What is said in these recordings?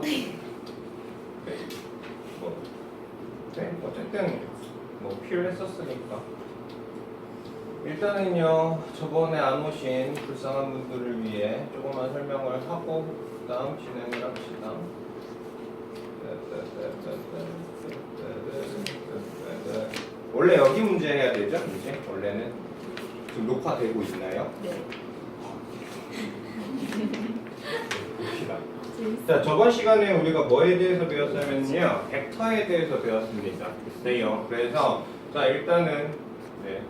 네. 뭐, 네, 어쨌든 뭐 필요했었으니까. 일단은요, 저번에 안 오신 불쌍한 분들을 위해 조금만 설명을 하고 그다음 진행을 합시다. 원래 여기 문제 해야 되죠? 이제 원래는 지금 녹화되고 있나요? 네. 봅시다. 재밌어요. 자, 저번 시간에 우리가 뭐에 대해서 배웠냐면요, 벡터에 대해서 배웠습니다. 글쎄요. 그래서 자 일단은 네.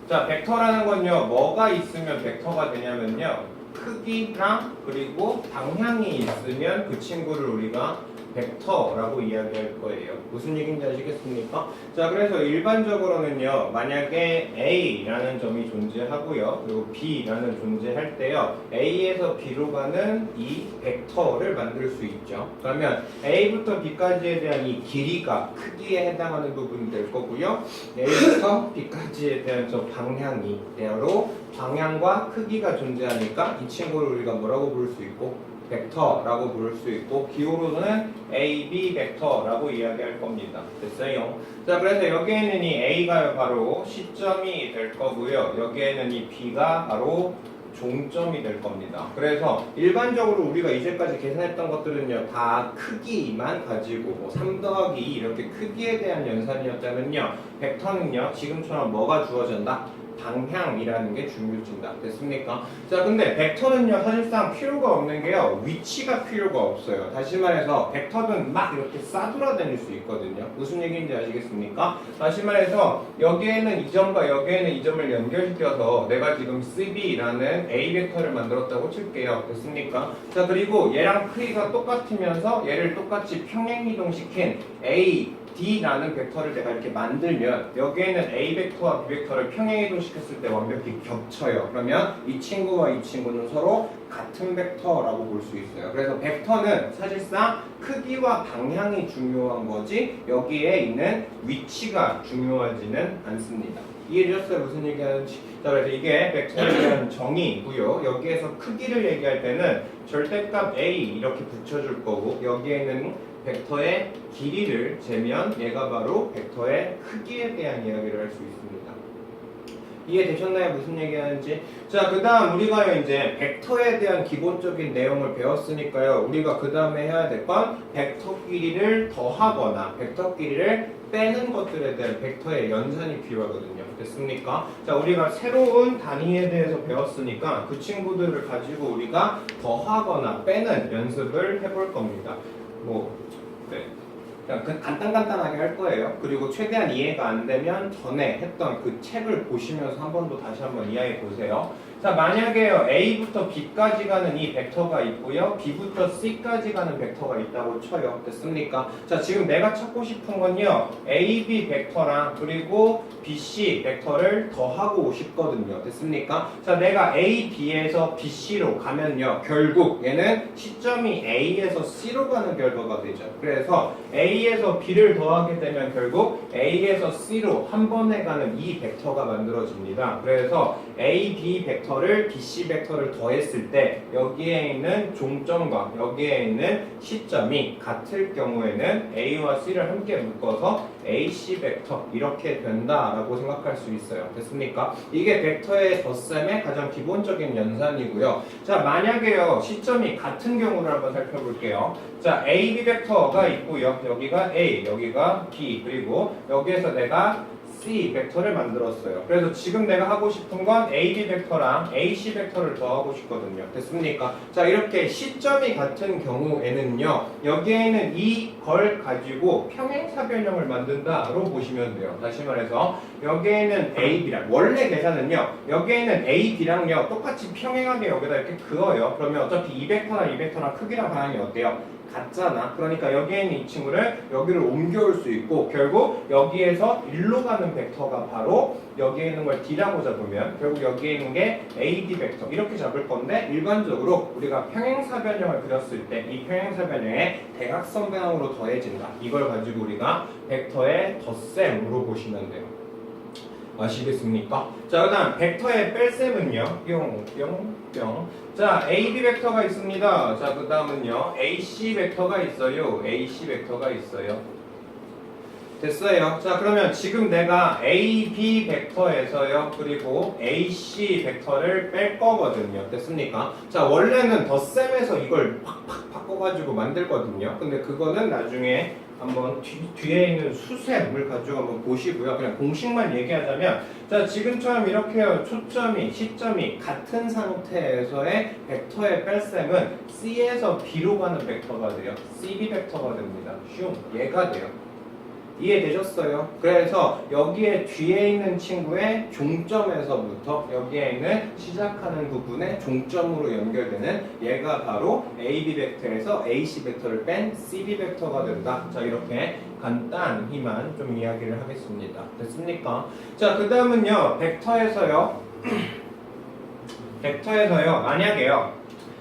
자, 벡터라는 건요, 뭐가 있으면 벡터가 되냐면요, 크기랑 그리고 방향이 있으면 그 친구를 우리가 벡터라고 이야기할 거예요. 무슨 얘기인지 아시겠습니까? 자, 그래서 일반적으로는요, 만약에 A라는 점이 존재하고요, 그리고 B라는 존재할 때요, A에서 B로 가는 이 벡터를 만들 수 있죠. 그러면 A부터 B까지에 대한 이 길이가 크기에 해당하는 부분이 될 거고요, A부터 B까지에 대한 저 방향이 대로 방향과 크기가 존재하니까 이 친구를 우리가 뭐라고 부를 수 있고 벡터라고 부를 수 있고, 기호로는 AB 벡터라고 이야기할 겁니다. 됐어요? 자, 그래서 여기에는 이 A가 바로 시점이 될 거고요, 여기에는 이 B가 바로 종점이 될 겁니다. 그래서 일반적으로 우리가 이제까지 계산했던 것들은요, 다 크기만 가지고 뭐 3 더하기 2 이렇게 크기에 대한 연산이었다면요, 벡터는요, 지금처럼 뭐가 주어진다? 방향이라는 게 중요해진다. 됐습니까? 자, 근데 벡터는요, 사실상 필요가 없는 게요, 위치가 필요가 없어요. 다시 말해서 벡터는 막 이렇게 싸돌아다닐 수 있거든요. 무슨 얘기인지 아시겠습니까? 다시 말해서 여기에는 이 점과 여기에는 이 점을 연결시켜서 내가 지금 CB라는 A 벡터를 만들었다고 칠게요. 됐습니까? 자, 그리고 얘랑 크기가 똑같으면서 얘를 똑같이 평행이동시킨 A D라는 벡터를 내가 이렇게 만들면 여기에는 A 벡터와 B 벡터를 평행이동시켰을 때 완벽히 겹쳐요. 그러면 이 친구와 이 친구는 서로 같은 벡터라고 볼 수 있어요. 그래서 벡터는 사실상 크기와 방향이 중요한 거지 여기에 있는 위치가 중요하지는 않습니다. 이해되셨어요? 무슨 얘기하는지? 자, 그래서 이게 벡터에 대한 정의이고요. 여기에서 크기를 얘기할 때는 절대값 A 이렇게 붙여줄 거고, 여기에는 벡터의 길이를 재면 얘가 바로 벡터의 크기에 대한 이야기를 할 수 있습니다. 이해되셨나요? 무슨 얘기하는지? 자, 그 다음 우리가 이제 벡터에 대한 기본적인 내용을 배웠으니까요, 우리가 그 다음에 해야 될 건 벡터 길이를 더하거나 벡터 길이를 빼는 것들에 대한 벡터의 연산이 필요하거든요. 됐습니까? 자, 우리가 새로운 단위에 대해서 배웠으니까 그 친구들을 가지고 우리가 더하거나 빼는 연습을 해볼 겁니다. 네. 그냥 간단하게 할 거예요. 그리고 최대한 이해가 안 되면 전에 했던 그 책을 보시면서 한 번 더 다시 한번 이해해 보세요. 자, 만약에요, A부터 B까지 가는 이 벡터가 있고요, B부터 C까지 가는 벡터가 있다고 쳐요. 됐습니까? 자, 지금 내가 찾고 싶은 건요, AB 벡터랑 그리고 BC 벡터를 더하고 싶거든요. 됐습니까? 자, 내가 A, B에서 BC로 가면요, 결국 얘는 시점이 A에서 C로 가는 결과가 되죠. 그래서 A에서 B를 더하게 되면 결국 A에서 C로 한 번에 가는 이 벡터가 만들어집니다. 그래서 A, B 벡터를 BC 벡터를 더했을 때 여기에 있는 종점과 여기에 있는 시점이 같을 경우에는 A와 C를 함께 묶어서 AC 벡터 이렇게 된다라고 생각할 수 있어요. 됐습니까? 이게 벡터의 덧셈의 가장 기본적인 연산이고요. 자, 만약에요, 시점이 같은 경우를 한번 살펴볼게요. 자, A, B 벡터가 있고요. 여기가 A, 여기가 B, 그리고 여기에서 내가 C 벡터를 만들었어요. 그래서 지금 내가 하고 싶은 건 AB 벡터랑 AC 벡터를 더하고 싶거든요. 됐습니까? 자, 이렇게 시점이 같은 경우에는요, 여기에는 이걸 가지고 평행사변형을 만든다로 보시면 돼요. 다시 말해서 여기에는 AB랑 원래 계산은요, 여기에는 AB랑요 똑같이 평행하게 여기다 이렇게 그어요. 그러면 어차피 이 벡터랑 이 벡터랑 크기랑 방향이 어때요? 같잖아. 그러니까 여기에 있는 이 친구를 여기를 옮겨올 수 있고, 결국 여기에서 일로 가는 벡터가 바로 여기에 있는 걸 D라고 잡으면 결국 여기에 있는 게 AD 벡터 이렇게 잡을 건데, 일반적으로 우리가 평행사변형을 그렸을 때 이 평행사변형에 대각선 방향으로 더해진다. 이걸 가지고 우리가 벡터의 덧셈으로 보시면 돼요. 아시겠습니까? 자, 그 다음 벡터의 뺄셈은요. 뿅뿅뿅. 자, AB 벡터가 있습니다. 자, 그 다음은요. AC 벡터가 있어요. AC 벡터가 있어요. 됐어요. 자, 그러면 지금 내가 AB 벡터에서요. 그리고 AC 벡터를 뺄 거거든요. 됐습니까? 자, 원래는 덧셈에서 이걸 팍팍 바꿔가지고 만들거든요. 근데 그거는 나중에 한번 뒤에 있는 수셈을 가지고 한번 보시고요. 그냥 공식만 얘기하자면, 자, 지금처럼 이렇게요. 초점이, 시점이 같은 상태에서의 벡터의 뺄셈은 C에서 B로 가는 벡터가 돼요. CB 벡터가 됩니다. 슝, 얘가 돼요. 이해되셨어요? 그래서 여기에 뒤에 있는 친구의 종점에서부터 여기에 있는 시작하는 부분의 종점으로 연결되는 얘가 바로 AB 벡터에서 AC 벡터를 뺀 CB 벡터가 된다. 자, 이렇게 간단히만 좀 이야기를 하겠습니다. 됐습니까? 자, 그 다음은요. 벡터에서요. 만약에요.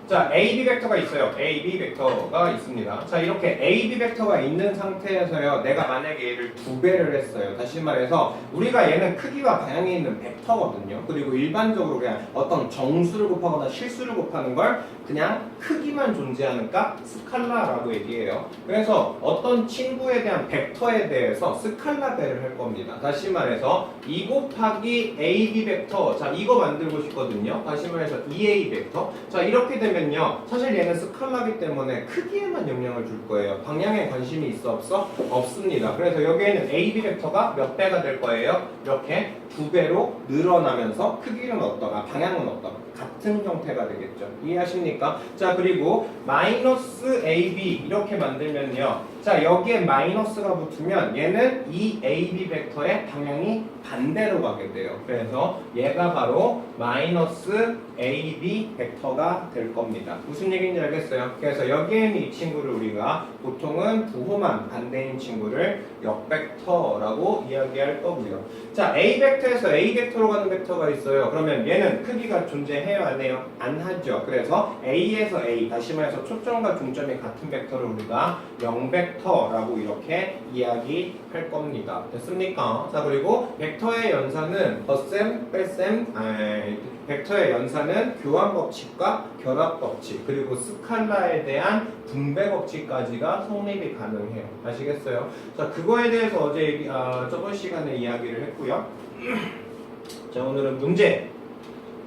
자, AB 벡터가 있어요. AB 벡터가 있습니다. 자, 이렇게 AB 벡터가 있는 상태에서요. 내가 만약에 얘를 2배를 했어요. 다시 말해서 우리가 얘는 크기와 방향이 있는 벡터거든요. 그리고 일반적으로 그냥 어떤 정수를 곱하거나 실수를 곱하는 걸 그냥 크기만 존재하는 값 스칼라라고 얘기해요. 그래서 어떤 친구에 대한 벡터에 대해서 스칼라배를 할 겁니다. 다시 말해서 2 곱하기 AB 벡터. 자, 이거 만들고 싶거든요. 다시 말해서 2A 벡터. 자, 이렇게 되면 사실 얘는 스칼라기 때문에 크기에만 영향을 줄 거예요. 방향에 관심이 있어 없어? 없습니다. 그래서 여기에는 AB 벡터가 몇 배가 될 거예요? 이렇게 2배로 늘어나면서 크기는 방향은 같은 형태가 되겠죠. 이해하십니까? 자, 그리고 마이너스 AB 이렇게 만들면요. 자, 여기에 마이너스가 붙으면 얘는 이 AB 벡터의 방향이 반대로 가게 돼요. 그래서 얘가 바로 마이너스 AB 벡터가 될 겁니다. 무슨 얘기인지 알겠어요? 그래서 여기에 있는 이 친구를 우리가 보통은 부호만 반대인 친구를 역벡터라고 이야기할 거고요. 자, A 벡터에서 A 벡터로 가는 벡터가 있어요. 그러면 얘는 크기가 존재해요? 안 해요? 안 하죠. 그래서 A에서 A, 다시 말해서 초점과 중점이 같은 벡터를 우리가 0벡터라고 이렇게 이야기할 겁니다. 됐습니까? 자, 그리고 벡터의 연산은 덧셈, 뺄셈, 벡터의 연산은 교환 법칙과 결합 법칙, 그리고 스칼라에 대한 분배 법칙까지가 성립이 가능해요. 아시겠어요? 자, 그거에 대해서 어제 저번 시간에 이야기를 했고요. 자, 오늘은 문제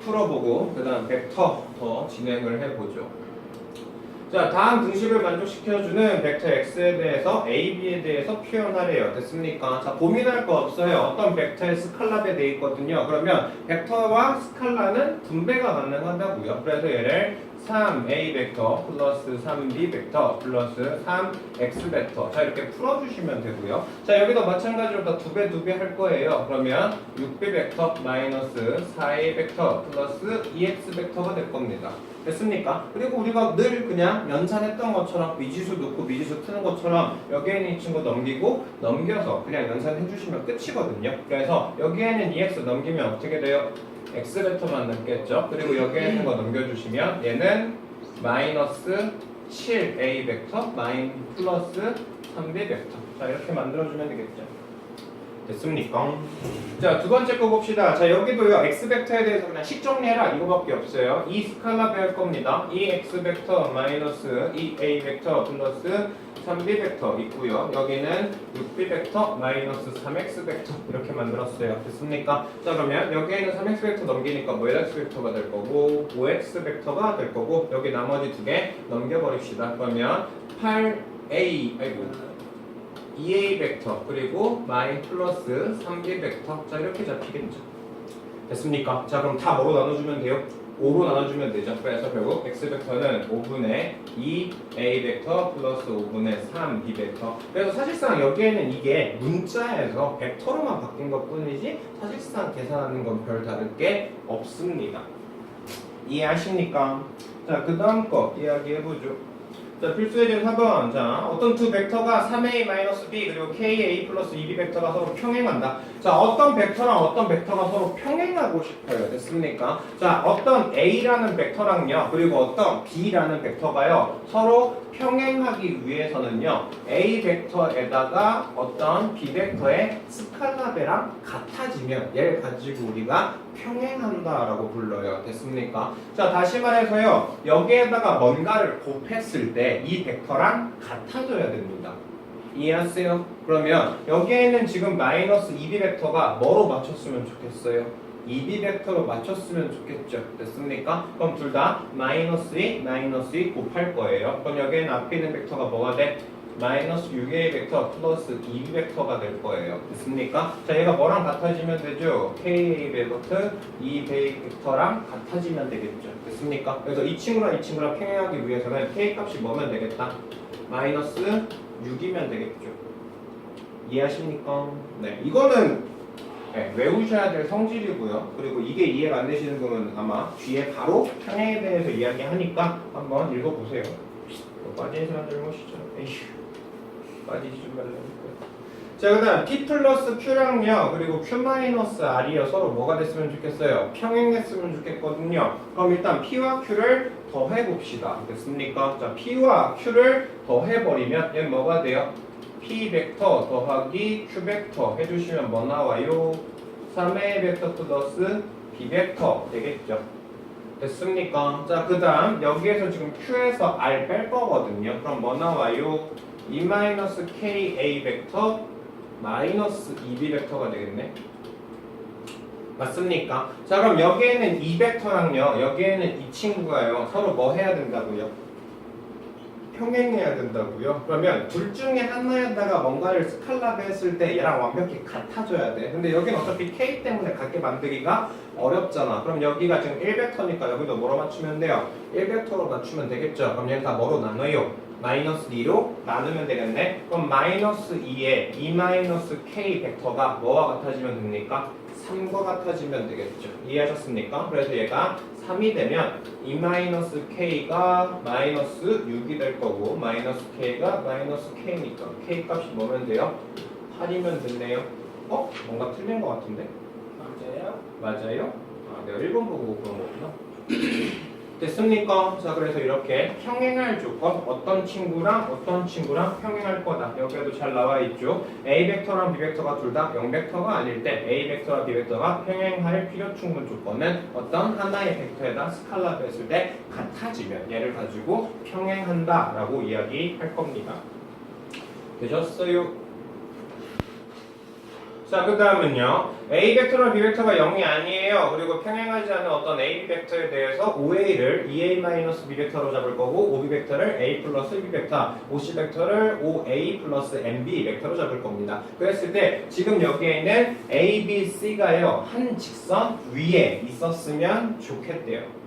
풀어보고 그 다음 벡터 더 진행을 해보죠. 자, 다음 등식을 만족시켜주는 벡터 X에 대해서 A, B에 대해서 표현하래요. 됐습니까? 자, 고민할 거 없어요. 어떤 벡터의 스칼라배 돼 있거든요. 그러면 벡터와 스칼라는 분배가 가능하다고요. 그래서 얘를 3A 벡터 플러스 3B 벡터 플러스 3X 벡터. 자, 이렇게 풀어주시면 되고요. 자, 여기도 마찬가지로 다 2배 할 거예요. 그러면 6B 벡터 마이너스 4A 벡터 플러스 2X 벡터가 될 겁니다. 됐습니까? 그리고 우리가 늘 그냥 연산했던 것처럼 미지수 놓고 미지수 푸는 것처럼 여기에 있는 이 친구 넘겨서 그냥 연산해 주시면 끝이거든요. 그래서 여기에는 2x 넘기면 어떻게 돼요? x 벡터만 남겠죠. 그리고 여기에 있는 거 넘겨주시면 얘는 마이너스 7a 벡터 플러스 3b 벡터. 자, 이렇게 만들어주면 되겠죠. 됐습니까? 자, 두 번째 거 봅시다. 자, 여기도요, x 벡터에 대해서 그냥 식 정리해라 이거밖에 없어요. 이 스칼라 배울 겁니다. 이 x 벡터 마이너스 이 a 벡터 플러스 3b 벡터 있고요. 여기는 6b 벡터 마이너스 3x 벡터 이렇게 만들었어요. 됐습니까? 자, 그러면 여기에 있는 3x 벡터 넘기니까 뭐 x 벡터가 될 거고 5x 벡터가 될 거고 여기 나머지 두 개 넘겨버립시다. 그러면 2a 벡터 그리고 마이 플러스 3b 벡터. 자, 이렇게 잡히겠죠. 됐습니까? 자, 그럼 다 뭐로 나눠주면 돼요? 5로 나눠주면 되죠. 그래서 결국 x 벡터는 5분의 2a 벡터 플러스 5분의 3b 벡터. 그래서 사실상 여기에는 이게 문자에서 벡터로만 바뀐 것 뿐이지 사실상 계산하는 건 별 다를 게 없습니다. 이해하십니까? 자, 그 다음 거 이야기해보죠. 자, 필수에 대한 4번. 자, 어떤 두 벡터가 3a-b 그리고 ka 플러스 2b 벡터가 서로 평행한다. 자, 어떤 벡터랑 어떤 벡터가 서로 평행하고 싶어요. 됐습니까? 자, 어떤 A라는 벡터랑요, 그리고 어떤 B라는 벡터가요, 서로 평행하기 위해서는요, A 벡터에다가 어떤 B 벡터의 스칼라배랑 같아지면 얘를 가지고 우리가 평행한다라고 불러요. 됐습니까? 자, 다시 말해서요, 여기에다가 뭔가를 곱했을 때 이 벡터랑 같아져야 됩니다. 이해하세요? 그러면 여기에는 지금 마이너스 2b 벡터가 뭐로 맞췄으면 좋겠어요? 2b 벡터로 맞췄으면 좋겠죠. 됐습니까? 그럼 둘 다 마이너스 2, 마이너스 2 곱할 거예요. 그럼 여기에는 앞에 있는 벡터가 뭐가 돼? 마이너스 6a 벡터 플러스 2b 벡터가 될 거예요. 됐습니까? 자, 얘가 뭐랑 같아지면 되죠? ka 벡터, 2b 벡터랑 같아지면 되겠죠. 됐습니까? 그래서 이 친구랑 이 친구랑 평행하기 위해서는 k 값이 뭐면 되겠다? 마이너스 6이면 되겠죠. 이해하십니까? 네, 이거는 네, 외우셔야 될 성질이고요. 그리고 이게 이해가 안 되시는 분은 아마 뒤에 바로 평행에 대해서 이야기하니까 한번 읽어보세요. 빠진 사람 잘못이죠. 에휴, 빠지지 좀 말라니까. 자, 그 다음 P 플러스 Q랑요, 그리고 Q 마이너스 R이요, 서로 뭐가 됐으면 좋겠어요? 평행했으면 좋겠거든요. 그럼 일단 P와 Q를 더해봅시다. 됐습니까? 자, P와 Q를 더해버리면 얘는 뭐가 돼요? P 벡터 더하기 Q 벡터 해주시면 뭐 나와요? 3A 벡터 플러스 B 벡터 되겠죠. 됐습니까? 자, 그 다음 여기에서 지금 Q에서 R 뺄 거거든요. 그럼 뭐 나와요? E-KA 벡터 마이너스 2B 벡터가 되겠네. 맞습니까? 자, 그럼 여기에는 이 벡터랑요, 여기에는 이 친구가요, 서로 뭐 해야 된다고요? 평행해야 된다고요? 그러면 둘 중에 하나에다가 뭔가를 스칼라배 했을 때 얘랑 완벽히 같아져야 돼. 근데 여기는 어차피 K 때문에 같게 만들기가 어렵잖아. 그럼 여기가 지금 1벡터니까 여기도 뭐로 맞추면 돼요? 1벡터로 맞추면 되겠죠? 그럼 얘는 다 뭐로 나눠요? 마이너스 2로 나누면 되겠네. 그럼 마이너스 2에 2 마이너스 K 벡터가 뭐와 같아지면 됩니까? 3과 같아지면 되겠죠. 이해하셨습니까? 그래서 얘가 3이 되면 2-k가 마이너스 6이 될 거고 마이너스 k가 마이너스 k니까 k 값이 뭐면 돼요? 8이면 됐네요. 뭔가 틀린 것 같은데? 맞아요? 아, 내가 1번 보고 그런 거구나. 됐습니까? 자, 그래서 이렇게 평행할 조건, 어떤 친구랑 평행할 거다. 여기에도 잘 나와 있죠. A 벡터랑 B 벡터가 둘 다 0벡터가 아닐 때 A 벡터와 B 벡터가 평행할 필요 충분 조건은 어떤 하나의 벡터에다 스칼라를 했을 때 같아지면 얘를 가지고 평행한다라고 이야기할 겁니다. 되셨어요? 자, 그 다음은요, A 벡터랑 B 벡터가 0이 아니에요. 그리고 평행하지 않은 어떤 A, B 벡터에 대해서 OA를 EA-B 벡터로 잡을 거고 OB 벡터를 A 플러스 B 벡터, OC 벡터를 OA 플러스 MB 벡터로 잡을 겁니다. 그랬을 때 지금 여기에 있는 A, B, C가요, 한 직선 위에 있었으면 좋겠대요.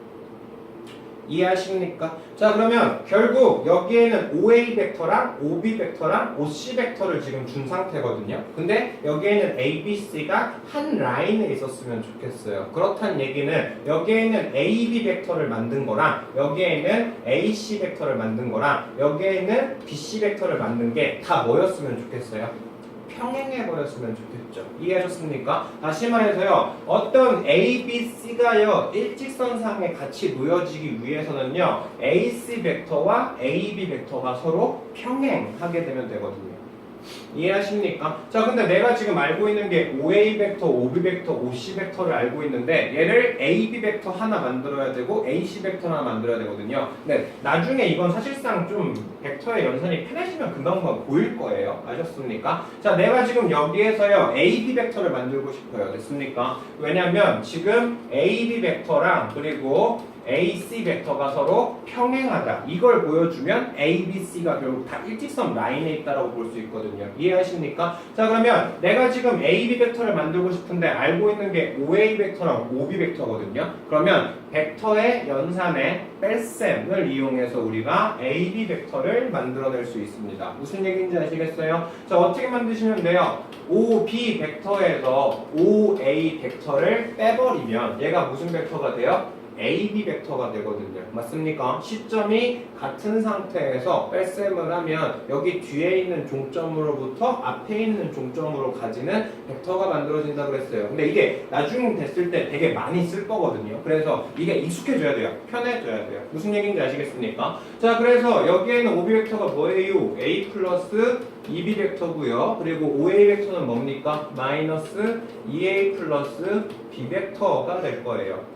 이해하십니까? 자, 그러면 결국 여기에는 OA 벡터랑 OB 벡터랑 OC 벡터를 지금 준 상태거든요. 근데 여기에는 A, B, C가 한 라인에 있었으면 좋겠어요. 그렇다는 얘기는 여기에는 A, B 벡터를 만든 거랑 여기에는 A, C 벡터를 만든 거랑 여기에는 B, C 벡터를 만든 게 다 뭐였으면 좋겠어요? 평행해버렸으면 좋겠죠. 이해하셨습니까? 다시 말해서요, 어떤 A, B, C가요, 일직선상에 같이 놓여지기 위해서는요, AC 벡터와 AB 벡터가 서로 평행하게 되면 되거든요. 이해하십니까? 자, 근데 내가 지금 알고 있는 게 OA 벡터, OB 벡터, OC 벡터를 알고 있는데 얘를 AB 벡터 하나 만들어야 되고 AC 벡터 하나 만들어야 되거든요. 근데 나중에 이건 사실상 좀 벡터의 연산이 편해지면 금방 보일 거예요. 아셨습니까? 자, 내가 지금 여기에서요 AB 벡터를 만들고 싶어요. 됐습니까? 왜냐면 지금 AB 벡터랑 그리고 AC 벡터가 서로 평행하다. 이걸 보여주면 A, B, C가 결국 다 일직선 라인에 있다고 볼 수 있거든요. 이해하십니까? 자, 그러면 내가 지금 A, B 벡터를 만들고 싶은데 알고 있는 게 OA 벡터랑 OB 벡터거든요. 그러면 벡터의 연산의 뺄셈을 이용해서 우리가 A, B 벡터를 만들어낼 수 있습니다. 무슨 얘기인지 아시겠어요? 자, 어떻게 만드시면 돼요? OB 벡터에서 OA 벡터를 빼버리면 얘가 무슨 벡터가 돼요? AB 벡터가 되거든요. 맞습니까? 시점이 같은 상태에서 뺄셈을 하면 여기 뒤에 있는 종점으로부터 앞에 있는 종점으로 가지는 벡터가 만들어진다 그랬어요. 근데 이게 나중 됐을 때 되게 많이 쓸 거거든요. 그래서 이게 익숙해져야 돼요. 편해져야 돼요. 무슨 얘기인지 아시겠습니까? 자, 그래서 여기에는 OB 벡터가 뭐예요? A 플러스 2B 벡터고요. 그리고 OA 벡터는 뭡니까? 마이너스 2A 플러스 B 벡터가 될 거예요.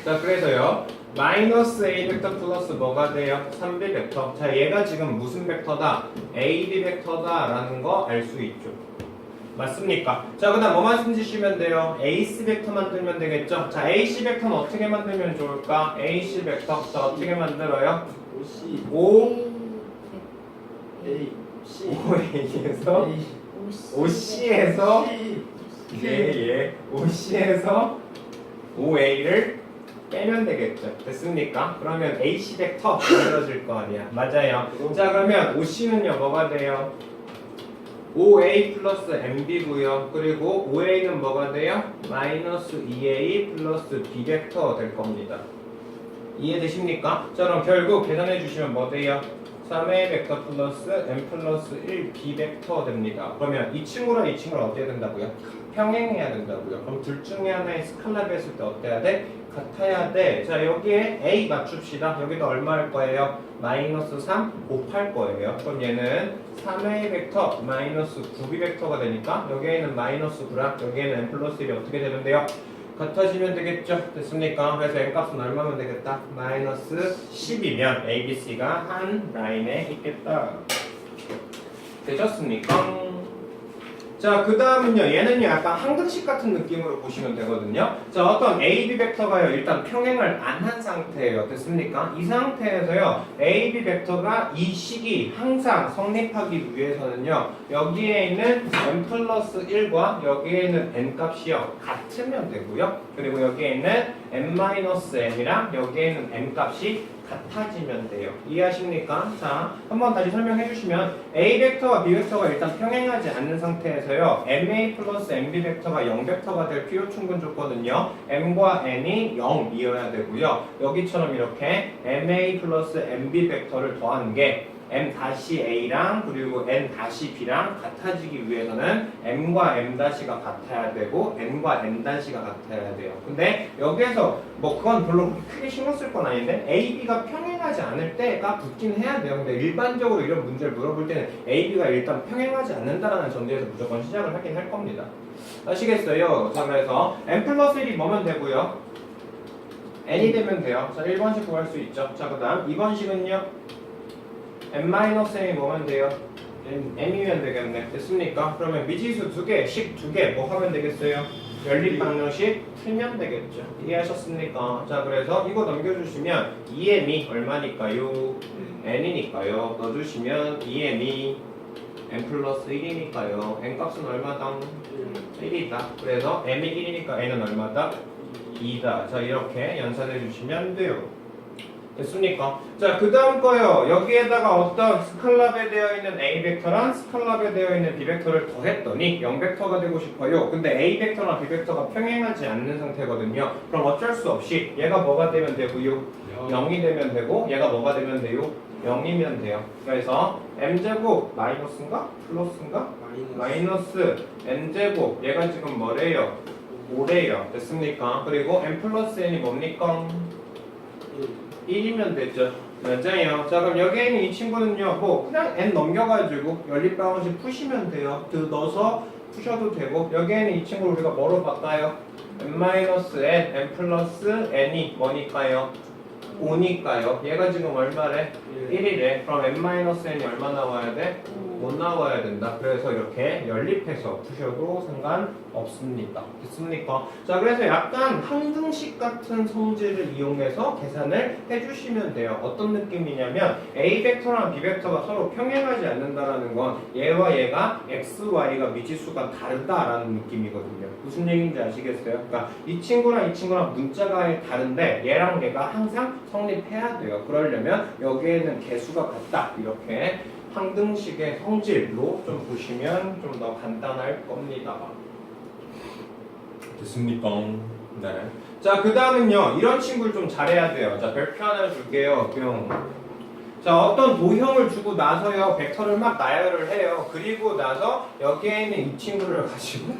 자, 그래서요. 마이너스 A 벡터 플러스 뭐가 돼요? 3B 벡터. 자, 얘가 지금 무슨 벡터다? AB 벡터다라는 거 알 수 있죠. 맞습니까? 자, 그 다음 뭐만 숨지시면 돼요? AC 벡터 만들면 되겠죠? 자, AC 벡터는 어떻게 만들면 좋을까? AC 벡터. 자, 어떻게 만들어요? O A C OA에서 OC에서 OC에서 OA를 빼면 되겠죠. 됐습니까? 그러면 AC 벡터 만들어질 거 아니야. 맞아요. 자, 그러면 OC는요 뭐가 돼요? OA 플러스 MB고요. 그리고 OA는 뭐가 돼요? 마이너스 2A 플러스 B 벡터 될 겁니다. 이해되십니까? 자, 그럼 결국 계산해 주시면 뭐 돼요? 3A 벡터 플러스 M 플러스 1 B 벡터 됩니다. 그러면 이 친구랑 이 친구랑 어때야 된다고요? 평행해야 된다고요. 그럼 둘 중에 하나의 스칼라 했을 때 어때야 돼? 같아야 돼. 자, 여기에 A 맞춥시다. 여기도 얼마 할 거예요? 마이너스 3 곱할 거예요. 그럼 얘는 3A 벡터 마이너스 9B 벡터가 되니까 여기에는 마이너스 9랑 여기에는 M 플러스 1이 어떻게 되면 돼요? 같아지면 되겠죠? 됐습니까? 그래서 N값은 얼마면 되겠다? 마이너스 10이면 ABC가 한 라인에 있겠다. 되셨습니까? 자, 그 다음은요. 얘는요 약간 한글식 같은 느낌으로 보시면 되거든요. 자, 어떤 AB 벡터가요 일단 평행을 안 한 상태예요. 됐습니까? 이 상태에서요 AB 벡터가 이 식이 항상 성립하기 위해서는요 여기에 있는 n 플러스 1과 여기에 있는 n 값이요 같으면 되고요. 그리고 여기에 있는 n-n이랑 여기에 있는 n 값이 같아지면 돼요. 이해하십니까? 자, 한번 다시 설명해 주시면 A 벡터와 B 벡터가 일단 평행하지 않는 상태에서요 MA 플러스 MB 벡터가 0 벡터가 될 필요 충분 좋거든요. M과 N이 0이어야 되고요. 여기처럼 이렇게 MA 플러스 MB 벡터를 더하는 게 M-A랑 그리고 N-B랑 같아지기 위해서는 M과 M-가 같아야 되고 N과 N-가 같아야 돼요. 근데 여기에서 뭐 그건 별로 크게 신경 쓸 건 아닌데 A, B가 평행하지 않을 때가 붙긴 해야 돼요. 근데 일반적으로 이런 문제를 물어볼 때는 A, B가 일단 평행하지 않는다라는 전제에서 무조건 시작을 하긴 할 겁니다. 아시겠어요? 자, 그래서 M 플러스 1이 뭐면 되고요? N이 되면 돼요. 자, 1번식 구할 수 있죠. 자, 그 다음 2번식은요? n-m이 뭐면 돼요? m이면 되겠네. 됐습니까? 그러면 미지수 2개, 식 2개 뭐 하면 되겠어요? 연립방정식 풀면 되겠죠. 이해하셨습니까? 자, 그래서 이거 넘겨주시면 2m이 얼마니까요? n이니까요. 넣어주시면 2m이 n 플러스 1이니까요. n 값은 얼마당? 1이다. 그래서 m이 1이니까 n은 얼마다? 2다. 자, 이렇게 연산해 주시면 돼요. 됐습니까? 자, 그 다음 거요. 여기에다가 어떤 스칼랍에 되어 있는 A 벡터랑 스칼랍에 되어 있는 B 벡터를 더했더니 0 벡터가 되고 싶어요. 근데 A 벡터랑 B 벡터가 평행하지 않는 상태거든요. 그럼 어쩔 수 없이 얘가 뭐가 되면 되고요? 0이 되면 되고 얘가 뭐가 되면 돼요? 0이면 돼요. 그래서 M제곱 마이너스인가? 플러스인가? 마이너스 N제곱 얘가 지금 뭐래요? 5래요. 됐습니까? 그리고 M 플러스 N이 뭡니까? 1이면 됐죠. 맞아요. 자, 그럼 여기에 있는 이 친구는요, 뭐 그냥 n 넘겨가지고 연립방정식 푸시면 돼요. 넣어서 푸셔도 되고 여기에는 이 친구를 우리가 뭐로 바꿔요? n-n, n 플러스 n이 뭐니까요? 5니까요. 얘가 지금 얼마래? 1이래. 그럼 n-n이 얼마 나와야 돼? 못 나와야 된다. 그래서 이렇게 연립해서 푸셔도 상관없습니다. 됐습니까? 자, 그래서 약간 항등식 같은 성질을 이용해서 계산을 해주시면 돼요. 어떤 느낌이냐면 A 벡터랑 B 벡터가 서로 평행하지 않는다라는 건 얘와 얘가 x, y가 미지수가 다르다라는 느낌이거든요. 무슨 얘기인지 아시겠어요? 그러니까 이 친구랑 이 친구랑 문자가 다른데 얘랑 얘가 항상 성립해야 돼요. 그러려면 여기에는 개수가 같다. 이렇게 항등식의 성질로 좀 보시면 좀 더 간단할 겁니다. 됐습니까? 네. 자, 그 다음은요. 이런 친구를 좀 잘해야 돼요. 자, 별표 하나 줄게요. 뿅. 자, 어떤 도형을 주고 나서요. 벡터를 막 나열을 해요. 그리고 나서 여기에 있는 이 친구를 가지고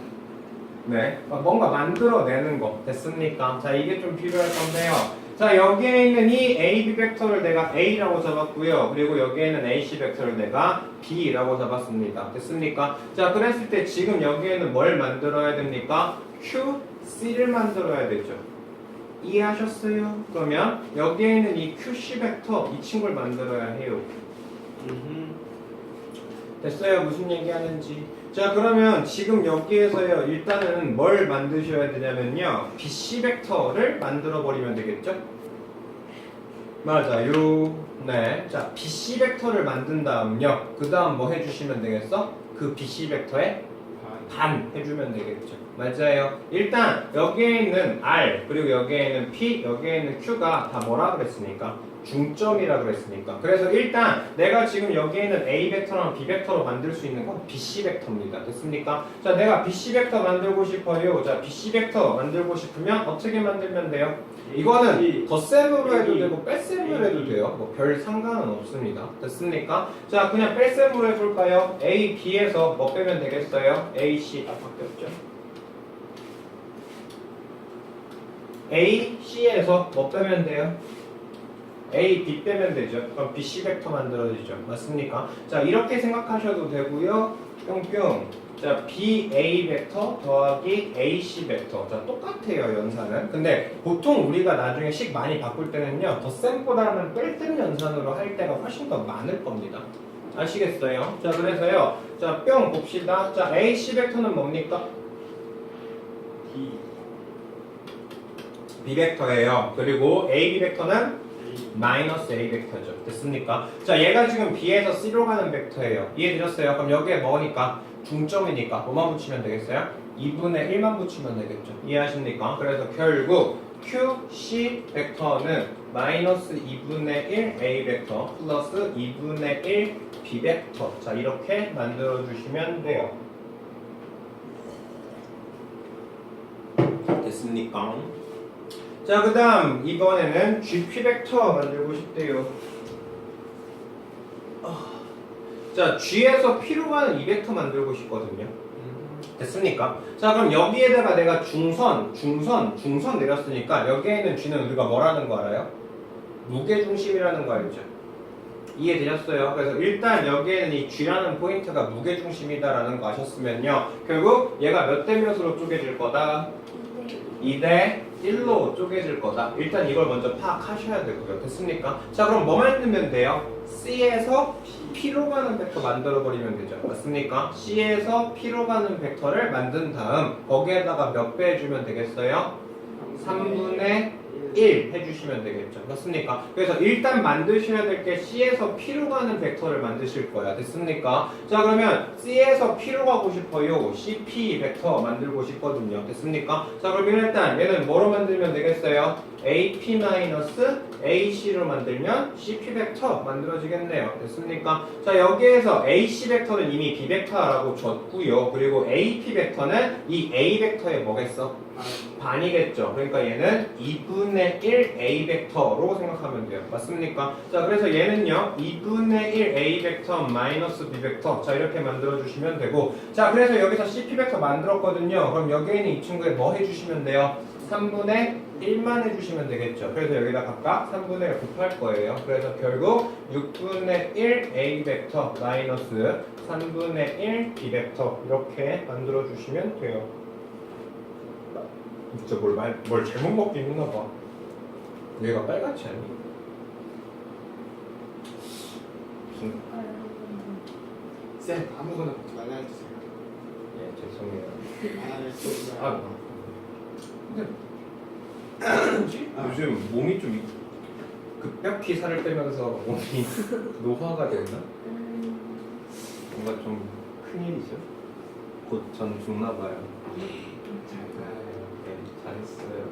네, 뭔가 만들어내는 거. 됐습니까? 자, 이게 좀 필요할 건데요. 자, 여기에 있는 이 AB 벡터를 내가 A라고 잡았고요. 그리고 여기에 있는 AC 벡터를 내가 B라고 잡았습니다. 됐습니까? 자, 그랬을 때 지금 여기에는 뭘 만들어야 됩니까? Q, C를 만들어야 되죠. 이해하셨어요? 그러면 여기에 있는 이 QC 벡터 이 친구를 만들어야 해요. 됐어요? 무슨 얘기하는지. 자, 그러면 지금 여기에서요. 일단은 뭘 만드셔야 되냐면요. BC 벡터를 만들어 버리면 되겠죠? 맞아요. 네. 자, BC 벡터를 만든 다음요. 그 다음 뭐 해주시면 되겠어? 그 BC 벡터의 반 해주면 되겠죠. 맞아요. 일단 여기에 있는 R 그리고 여기에 있는 P 여기에 있는 Q가 다 뭐라 그랬습니까? 중점이라 그랬으니까. 그래서 일단 내가 지금 여기에 있는 A 벡터랑 B 벡터로 만들 수 있는 건 BC 벡터입니다. 됐습니까? 자, 내가 BC 벡터 만들고 싶어요. 자, BC 벡터 만들고 싶으면 어떻게 만들면 돼요? 이거는 덧셈으로 해도 되고 뺄셈으로 해도 돼요. 뭐 별 상관은 없습니다. 됐습니까? 자, 그냥 뺄셈으로 해볼까요? A, B에서 뭐 빼면 되겠어요? A, C. 바뀌었죠? A, C에서 뭐 빼면 돼요? A, B 빼면 되죠. 그럼 BC 벡터 만들어지죠. 맞습니까? 자, 이렇게 생각하셔도 되고요. 뿅뿅. 자, BA 벡터 더하기 AC 벡터. 자, 똑같아요, 연산은. 근데 보통 우리가 나중에 식 많이 바꿀 때는요. 덧셈보다는 뺄셈 연산으로 할 때가 훨씬 더 많을 겁니다. 아시겠어요? 자, 그래서요. 자, 뿅 봅시다. 자, AC 벡터는 뭡니까? B 벡터예요. 그리고 AB 벡터는 마이너스 A 벡터죠. 됐습니까? 자, 얘가 지금 B에서 C로 가는 벡터예요. 이해되셨어요? 그럼 여기에 뭐니까? 중점이니까 뭐만 붙이면 되겠어요? 2분의 1만 붙이면 되겠죠. 이해하십니까? 그래서 결국 Q, C 벡터는 마이너스 2분의 1 A 벡터 플러스 2분의 1 B 벡터. 자, 이렇게 만들어주시면 돼요. 됐습니까? 자, 그 다음 이번에는 GP 벡터 만들고 싶대요. 자, G에서 P로 가는 이 벡터 만들고 싶거든요. 됐습니까? 자, 그럼 여기에다가 내가 중선 내렸으니까 여기에 있는 G는 우리가 뭐라는 거 알아요? 무게중심이라는 거 알죠? 이해되셨어요? 그래서 일단 여기에는 이 G라는 포인트가 무게중심이다라는 거 아셨으면요. 결국 얘가 몇 대 몇으로 쪼개질 거다? 2대 1로 쪼개질 거다. 일단 이걸 먼저 파악하셔야 되고요. 됐습니까? 자, 그럼 뭐 만들면 돼요? C에서 P로 가는 벡터 만들어 버리면 되죠. 맞습니까? C에서 P로 가는 벡터를 만든 다음 거기에다가 몇 배 해주면 되겠어요? 3분의 1 해주시면 되겠죠. 맞습니까? 그래서 일단 만드셔야 될 게 C에서 P로 가는 벡터를 만드실 거야. 됐습니까? 자, 그러면 C에서 P로 가고 싶어요. CP 벡터 만들고 싶거든요. 됐습니까? 자, 그럼 일단 얘는 뭐로 만들면 되겠어요? AP-AC로 만들면 CP 벡터 만들어지겠네요. 됐습니까? 자, 여기에서 AC 벡터는 이미 B 벡터라고 줬고요. 그리고 AP 벡터는 이 A 벡터의 뭐겠어? 반이겠죠. 그러니까 얘는 2분의 1 A 벡터로 생각하면 돼요. 맞습니까? 자, 그래서 얘는요 2분의 1 A 벡터 마이너스 B 벡터. 자, 이렇게 만들어 주시면 되고, 자, 그래서 여기서 CP 벡터 만들었거든요. 그럼 여기에 있는 이 친구에 뭐 해주시면 돼요? 3분의 1만 해주시면 되겠죠. 그래서 여기다 각각 3분의 1 곱할 거예요. 그래서 결국 6분의 1 A 벡터 마이너스 3분의 1 B 벡터 이렇게 만들어 주시면 돼요. 진짜 뭘 잘못 먹긴 했나 봐. 얘가 빨갛지 않니? 무슨? 쌤 아무거나 먹지 말라 해주세요. 예, 죄송해요. 알겠습니다. 근데 뭐지? 요즘 몸이 좀 급격히 살을 빼면서 몸이 노화가 됐나? 뭔가 좀 큰일이죠. 곧 전 죽나 봐요. 잘 가요. 네, 잘했어요.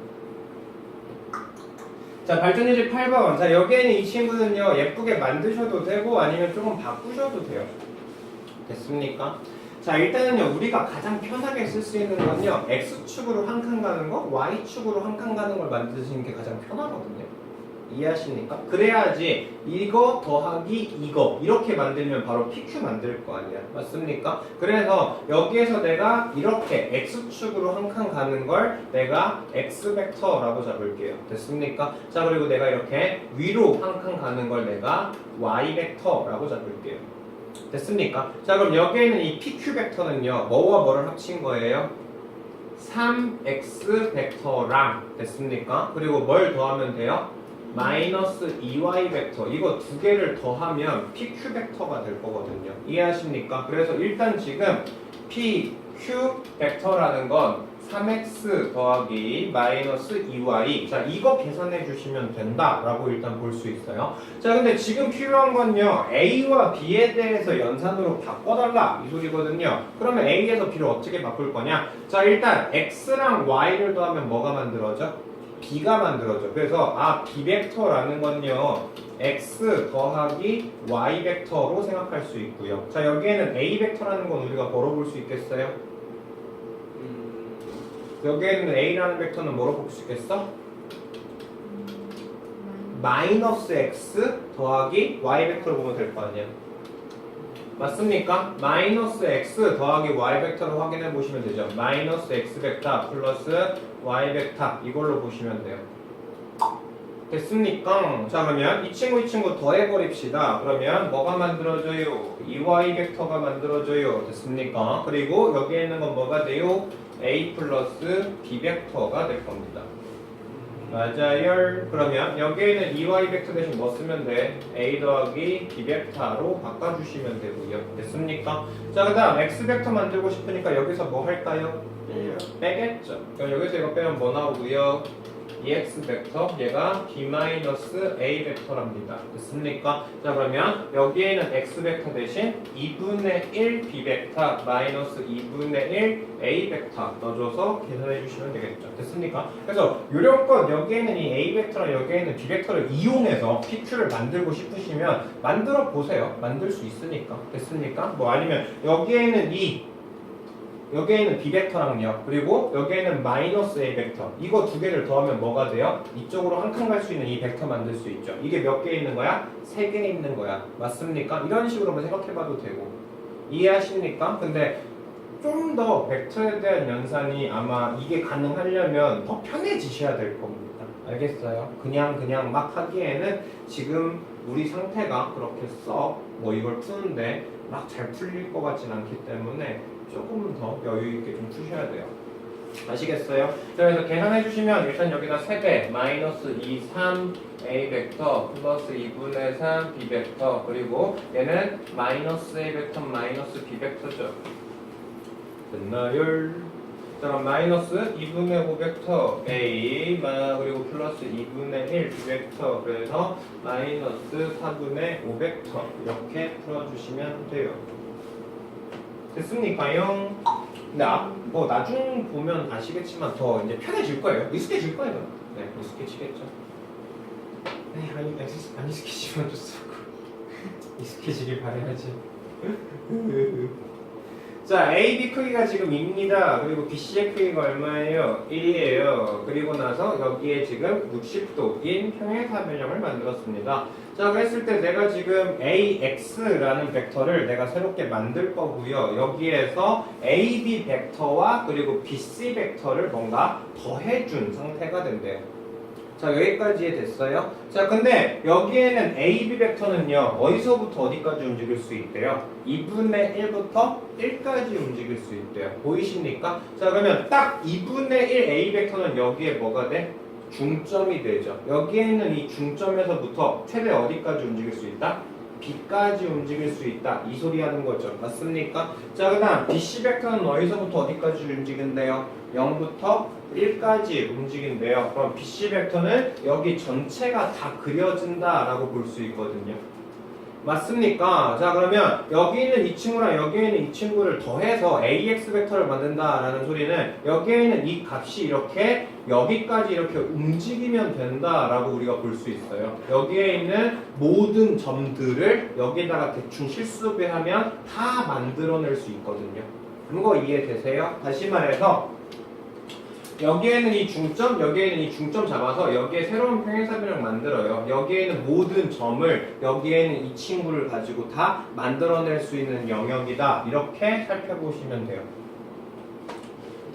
자, 발전예제 8번. 자, 여기에는 이 친구는요 예쁘게 만드셔도 되고 아니면 조금 바꾸셔도 돼요. 됐습니까? 자 일단은요 우리가 가장 편하게 쓸 수 있는 건요 x축으로 한 칸 가는 거 y축으로 한 칸 가는 걸 만드시는 게 가장 편하거든요. 이해하십니까? 그래야지 이거 더하기 이거 이렇게 만들면 바로 PQ 만들 거 아니야. 맞습니까? 그래서 여기에서 내가 이렇게 x축으로 한 칸 가는 걸 내가 x벡터라고 잡을게요. 됐습니까? 자 그리고 내가 이렇게 위로 한 칸 가는 걸 내가 y벡터라고 잡을게요. 됐습니까? 자 그럼 여기에 있는 이 PQ 벡터는요 뭐와 뭐를 합친 거예요? 3x 벡터랑 됐습니까? 그리고 뭘 더하면 돼요? 마이너스 2y 벡터 이거 두 개를 더하면 PQ 벡터가 될 거거든요. 이해하십니까? 그래서 일단 지금 PQ 벡터라는 건 3x 더하기 마이너스 2y 자 이거 계산해 주시면 된다라고 일단 볼 수 있어요. 자 근데 지금 필요한 건요 A와 B에 대해서 연산으로 바꿔달라 이 소리거든요. 그러면 A에서 B를 어떻게 바꿀 거냐? 자 일단 X랑 Y를 더하면 뭐가 만들어져? B가 만들어져. 그래서 B벡터라는 건요 X 더하기 Y 벡터로 생각할 수 있고요. 자 여기에는 A 벡터라는 건 우리가 걸어볼 수 있겠어요? 여기에는 A라는 벡터는 뭐로 볼 수 있겠어? 마이너스 X 더하기 Y 벡터로 보면 될 거 아니야. 맞습니까? 마이너스 X 더하기 Y 벡터로 확인해 보시면 되죠. 마이너스 X 벡터 플러스 Y 벡터 이걸로 보시면 돼요. 됐습니까? 자 그러면 이 친구 더해버립시다. 그러면 뭐가 만들어져요? 2Y 벡터가 만들어져요. 됐습니까? 그리고 여기에 있는 건 뭐가 돼요? A 플러스 B 벡터가 될 겁니다. 맞아요. 그러면 여기에는 2y 벡터 대신 뭐 쓰면 돼? A 더하기 B 벡터로 바꿔주시면 되고요. 됐습니까? 자 그 다음 X 벡터 만들고 싶으니까 여기서 뭐 할까요? 빼겠죠. 그럼 여기서 이거 빼면 뭐 나오고요? 2x 벡터 얘가 b-a 벡터랍니다. 됐습니까? 자 그러면 여기에는 x 벡터 대신 2분의 1 b 벡터 마이너스 2분의 1 a 벡터 넣어줘서 계산해 주시면 되겠죠. 됐습니까? 그래서 요령껏 여기에는 이 a 벡터랑 여기에는 b 벡터를 이용해서 PQ를 만들고 싶으시면 만들어 보세요. 만들 수 있으니까. 됐습니까? 뭐 아니면 여기에는 여기에는 B 벡터랑요. 그리고 여기에는 마이너스 A 벡터. 이거 두 개를 더하면 뭐가 돼요? 이쪽으로 한 칸 갈 수 있는 이 벡터 만들 수 있죠. 이게 몇 개 있는 거야? 3개 있는 거야. 맞습니까? 이런 식으로 한번 생각해봐도 되고. 이해하십니까? 근데 좀 더 벡터에 대한 연산이 아마 이게 가능하려면 더 편해지셔야 될 겁니다. 알겠어요? 그냥 막 하기에는 지금 우리 상태가 그렇게 뭐 이걸 푸는데 막 잘 풀릴 것 같진 않기 때문에 조금 더 여유 있게 좀 푸셔야 돼요. 아시겠어요? 자, 그래서 계산해 주시면 일단 여기다 3배 마이너스 2, 3 A 벡터 플러스 2분의 3 B 벡터 그리고 얘는 마이너스 A 벡터 마이너스 B 벡터죠. 됐나요? 자 그럼 마이너스 2분의 5 벡터 A 그리고 플러스 2분의 1 B 벡터 그래서 마이너스 4분의 5 벡터 이렇게 풀어주시면 돼요. 됐습니까요? 근데 뭐 나중 보면 아시겠지만 더 이제 편해질 거예요. 익숙해질 거예요. 네, 익숙해지겠죠. 네, 안 익숙해지면 좋고 익숙해지길 바라야지. 자, AB 크기가 지금 2입니다. 그리고 BC의 크기가 얼마예요? 1이에요. 그리고 나서 여기에 지금 60도인 평행사변형을 만들었습니다. 자, 그랬을 때 내가 지금 AX라는 벡터를 내가 새롭게 만들 거고요. 여기에서 AB 벡터와 그리고 BC 벡터를 뭔가 더해준 상태가 된대요. 자, 여기까지 됐어요? 자, 근데 여기에는 AB 벡터는요, 어디서부터 어디까지 움직일 수 있대요? 2분의 1부터 1까지 움직일 수 있대요. 보이십니까? 자, 그러면 딱 2분의 1 A 벡터는 여기에 뭐가 돼? 중점이 되죠. 여기에 있는 이 중점에서부터 최대 어디까지 움직일 수 있다? B까지 움직일 수 있다. 이 소리 하는 거죠. 맞습니까? 자, 그 다음 BC 벡터는 어디서부터 어디까지 움직인대요? 0부터 1까지 움직인대요. 그럼 BC 벡터는 여기 전체가 다 그려진다 라고 볼 수 있거든요. 맞습니까? 자, 그러면 여기 있는 이 친구랑 여기 있는 이 친구를 더해서 AX 벡터를 만든다라는 소리는 여기에 있는 이 값이 이렇게 여기까지 이렇게 움직이면 된다라고 우리가 볼 수 있어요. 여기에 있는 모든 점들을 여기다가 대충 실수배하면 다 만들어낼 수 있거든요. 그거 이해되세요? 다시 말해서 여기에는 이 중점, 여기에는 이 중점 잡아서 여기에 새로운 평행사변을 만들어요. 여기에 있는 모든 점을 여기에는 이 친구를 가지고 다 만들어낼 수 있는 영역이다. 이렇게 살펴보시면 돼요.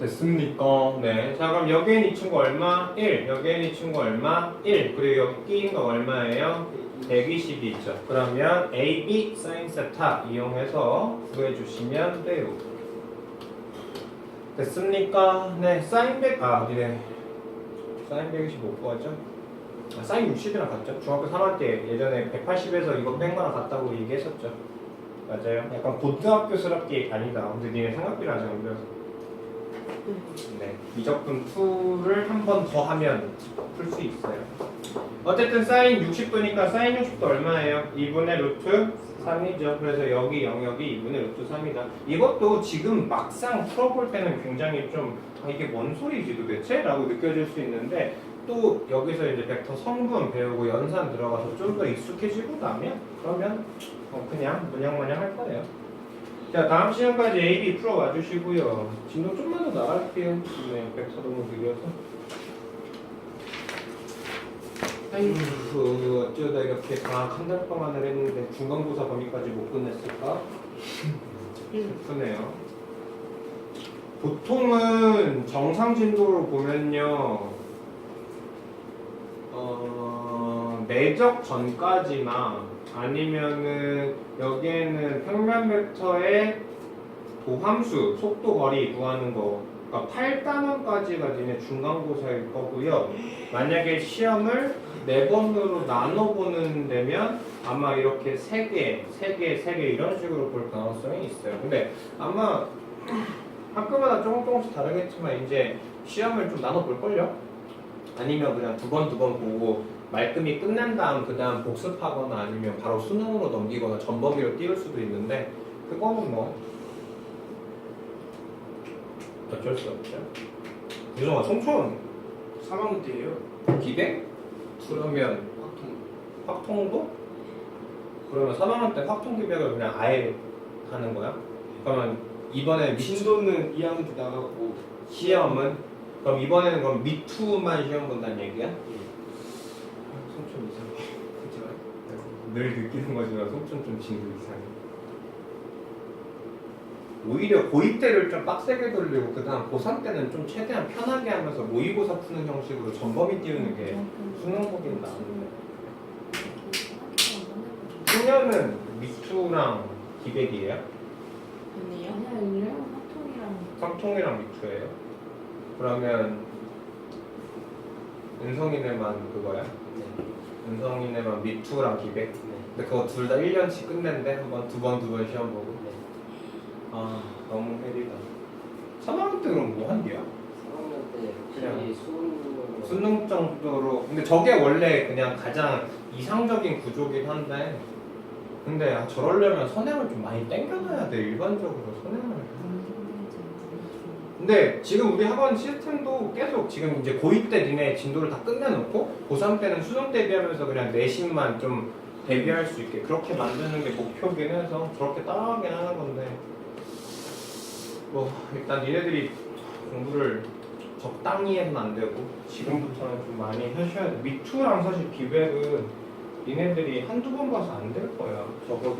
됐습니까? 네. 자, 그럼 여기에 있는 이 친구 얼마? 1. 여기에 있는 이 친구 얼마? 1. 그리고 여기 끼인 거 얼마예요? 120이 있죠. 그러면 AB sin 세타 이용해서 구해주시면 돼요. 됐습니까? 네, 사인 100, 네. 사인 120 못 구하죠? 사인 60이랑 같죠? 중학교 3학년 때 예전에 180에서 이거 뺀 거랑 같다고 얘기했었죠. 맞아요. 약간 고등학교스럽게 아니다. 근데 니네 생각비를 아직 안 배워서. 네, 미적분 2를 한 번 더 하면 풀 수 있어요. 어쨌든 사인 60도니까 사인 60도 얼마예요? 2분의 루트 3이죠. 그래서 여기 영역이 2분의 루트 3이다. 이것도 지금 막상 풀어볼 때는 굉장히 좀 이게 뭔 소리지 도대체? 라고 느껴질 수 있는데 또 여기서 이제 벡터 성분 배우고 연산 들어가서 좀 더 익숙해지고 나면 그러면 그냥 무냥무냥 할 거예요. 자, 다음 시간까지 AB 풀어와 주시고요. 진도 좀만 더 나갈게요. 네, 벡터 너무 느려서. 아이고, 어쩌다 이렇게 방학 한 달 동안을 했는데 중간고사 범위까지 못 끝냈을까? 슬프네요. 보통은 정상 진도로 보면요, 내적 전까지나 아니면은 여기에는 평면 벡터의 도함수, 속도 거리 구하는 거, 그러니까 8단원까지가 니네 중간고사일 거고요. 만약에 시험을 4번으로 나눠보는 데면 아마 이렇게 3개 이런 식으로 볼 가능성이 있어요. 근데 아마 학교마다 조금씩 다르겠지만 이제 시험을 좀 나눠볼걸요? 아니면 그냥 두 번 보고 말끔히 끝난 다음 그 다음 복습하거나 아니면 바로 수능으로 넘기거나 전범위로 띄울 수도 있는데 그거는 뭐 어쩔 수 없죠. 유성아 송촌 3학년 때예요. 기대? 그러면 확통도? 그러면 3학년 때 확통 기백을 그냥 아예 하는 거야? 그러면 이번에 진도는 2학년 때 나가고 시험은? 그럼 이번에는 그럼 미투만 시험 본다는 얘기야? 송촌 이상해. 그렇죠? 늘 느끼는 거지만 송촌 좀 진도 이상해. 오히려 고2 때를 좀 빡세게 돌리고 그 다음 고3 때는 좀 최대한 편하게 하면서 모의고사 푸는 형식으로 전범위 띄우는 게 수능 보기엔 나은데. 소녀는 미투랑 기백이에요? 아니요. 아니요. 화통이랑. 쌍통이랑 미투예요? 그러면 은성이네만 그거야? 네. 은성이네만 미투랑 기백? 네. 근데 그거 둘 다 1년치 끝낸대? 한 번, 두 번 시험 보고? 네. 아, 너무 헬이다. 3학년 때 그럼 뭐 한대요? 3학년 때 그냥 그냥 수능 수능 정도로. 근데 저게 원래 그냥 가장 이상적인 구조긴 한데 근데 저러려면 선행을 좀 많이 땡겨놔야 돼. 일반적으로 선행을. 근데 지금 우리 학원 시스템도 계속 지금 이제 고2 때 니네 진도를 다 끝내놓고 고3 때는 수능 대비하면서 그냥 내신만 좀 대비할 수 있게 그렇게 만드는 게 목표긴 해서 저렇게 따라가긴 하는 건데 뭐 일단 니네들이 공부를 적당히 해서는 안 되고 지금부터는 좀 많이 하셔야 돼. 미투랑 사실 기백은 니네들이 한두 번 봐서 안 될 거야. 저거